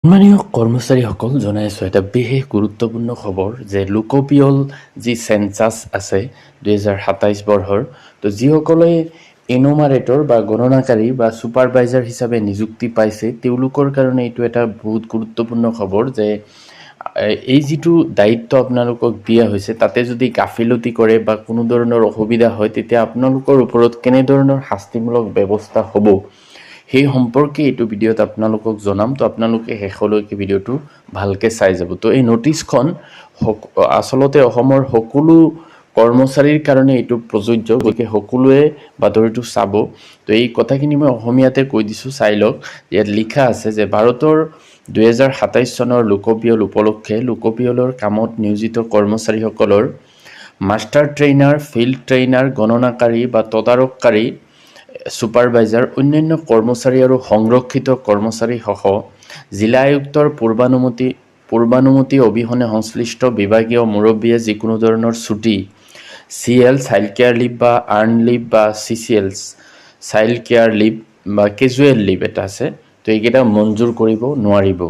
সন্মানীয় কৰ্মচাৰীসকল জনাইছোঁ এটা বিশেষ গুৰুত্বপূৰ্ণ খবৰ যে লোকপিয়ল যি চেঞ্চাছ আছে 2027 বৰ্ষৰ তো যিসকলে এনুমাৰেটৰ বা গণনাকাৰী বা ছুপাৰভাইজাৰ হিচাপে নিযুক্তি পাইছে তেওঁলোকৰ কাৰণে এইটো এটা বহুত গুৰুত্বপূৰ্ণ খবৰ যে এই যিটো দায়িত্ব আপোনালোকক দিয়া হৈছে তাতে যদি গাফিলতি কৰে বা কোনো ধৰণৰ অসুবিধা হয় তেতিয়া আপোনালোকৰ ওপৰত কেনেধৰণৰ শাস্তিমূলক ব্যৱস্থা হ'ব সেই সম্পৰ্কে এইটো ভিডিঅ'ত আপোনালোকক জনাম তো আপোনালোকে শেষলৈকে ভিডিঅ'টো ভালকৈ চাই যাব তো এই নটিছখন আচলতে অসমৰ সকলো কৰ্মচাৰীৰ কাৰণে এইটো প্ৰযোজ্য গতিকে সকলোৱে বাতৰিটো চাব তো এই কথাখিনি মই অসমীয়াতে কৈ দিছোঁ চাই লওক ইয়াত লিখা আছে যে ভাৰতৰ 2027 চনৰ লোকপিয়ল উপলক্ষে লোকপিয়লৰ কামত নিয়োজিত কৰ্মচাৰীসকলৰ মাষ্টাৰ ট্ৰেইনাৰ ফিল্ড ট্ৰেইনাৰ গণনাকাৰী বা তদাৰককাৰী ছুপাৰভাইজাৰ অন্যান্য কৰ্মচাৰী আৰু সংৰক্ষিত কৰ্মচাৰীসহ জিলা আয়ুক্তৰ পূৰ্বানুমতি অবিহনে সংশ্লিষ্ট বিভাগীয় মুৰব্বীয়ে যিকোনো ধৰণৰ ছুটি CL চাইল্ড কেয়াৰ লিভ বা আৰ্ণ লিভ বা CCL চাইল্ড কেয়াৰ লিভ বা কেজুৱেল লিভ এটা আছে তো এইকেইটা মঞ্জুৰ কৰিব নোৱাৰিব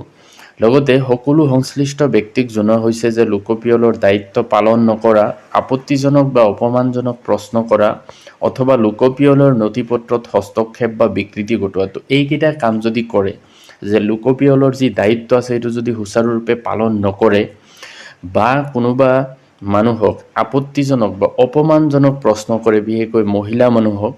লগতে সকলো সংশ্লিষ্ট ব্যক্তিক জনোৱা হৈছে যে লোকপিয়লৰ দায়িত্ব পালন নকৰা আপত্তিজনক বা অপমানজনক প্ৰশ্ন কৰা অথবা লোকপিয়লৰ নথিপত্ৰত হস্তক্ষেপ বা বিকৃতি ঘটোৱাটো এইকেইটা কাম যদি কৰে যে লোকপিয়লৰ যি দায়িত্ব আছে এইটো যদি সুচাৰুৰূপে পালন নকৰে বা কোনোবা মানুহক আপত্তিজনক বা অপমানজনক প্ৰশ্ন কৰে বিশেষকৈ মহিলা মানুহক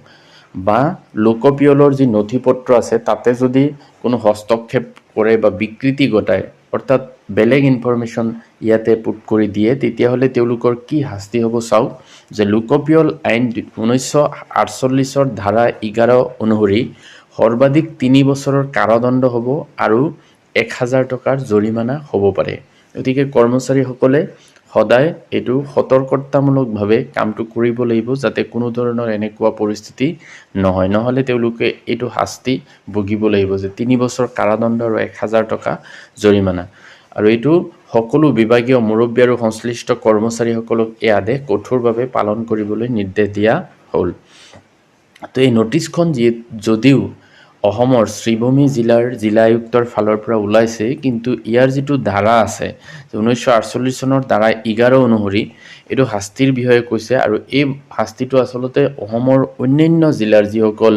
বা লোকপিয়লৰ যি নথিপত্ৰ আছে তাতে যদি কোনো হস্তক্ষেপ কৰে বা বিকৃতি ঘটায় অৰ্থাৎ বেলেগ ইনফৰমেশ্যন ইয়াতে পুট কৰি দিয়ে তেতিয়াহ'লে তেওঁলোকৰ কি শাস্তি হ'ব চাওক যে লোকপিয়ল আইন 1948 ধাৰা 11 অনুসৰি সৰ্বাধিক 3 বছৰৰ কাৰাদণ্ড হ'ব আৰু 1000 টকাৰ জৰিমনা হ'ব পাৰে গতিকে কৰ্মচাৰীসকলে সদায় এইটো সতৰ্কতামূলকভাৱে কামটো কৰিব লাগিব যাতে কোনো ধৰণৰ এনেকুৱা পৰিস্থিতি নহয় নহ'লে তেওঁলোকে এইটো শাস্তি ভুগিব লাগিব যে 3 বছৰ কাৰাদণ্ড আৰু 1000 টকা জৰিমনা আৰু এইটো সকলো বিভাগীয় মুৰব্বী আৰু সংশ্লিষ্ট কৰ্মচাৰীসকলক এই আদেশ কঠোৰভাৱে পালন কৰিবলৈ নিৰ্দেশ দিয়া হ'ল তো এই নটিছখন যদিও অসমৰ শ্ৰীভূমি জিলা আয়ুক্তৰ ফালৰ পৰা ওলাইছে কিন্তু ইয়াৰ যিটো ধাৰা আছে 1948 চনৰ ধাৰা 11 অনুসৰি এইটো শাস্তিৰ বিষয়ে কৈছে আৰু এই শাস্তিটো আচলতে অসমৰ অন্যান্য জিলাৰ যিসকল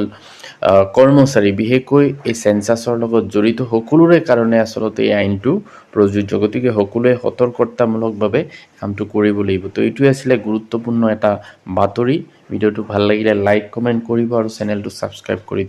কৰ্মচাৰী বিশেষকৈ এই চেঞ্চাছৰ লগত জড়িত সকলোৰে কাৰণে আচলতে এই আইনটো প্ৰযোজ্য গতিকে সকলোৱে সতৰ্কতামূলকভাৱে কামটো কৰিব লাগিব তো এইটোৱে আছিলে গুৰুত্বপূৰ্ণ এটা বাতৰি ভিডিঅ'টো ভাল লাগিলে লাইক কমেণ্ট কৰিব আৰু চেনেলটো ছাবস্ক্ৰাইব কৰি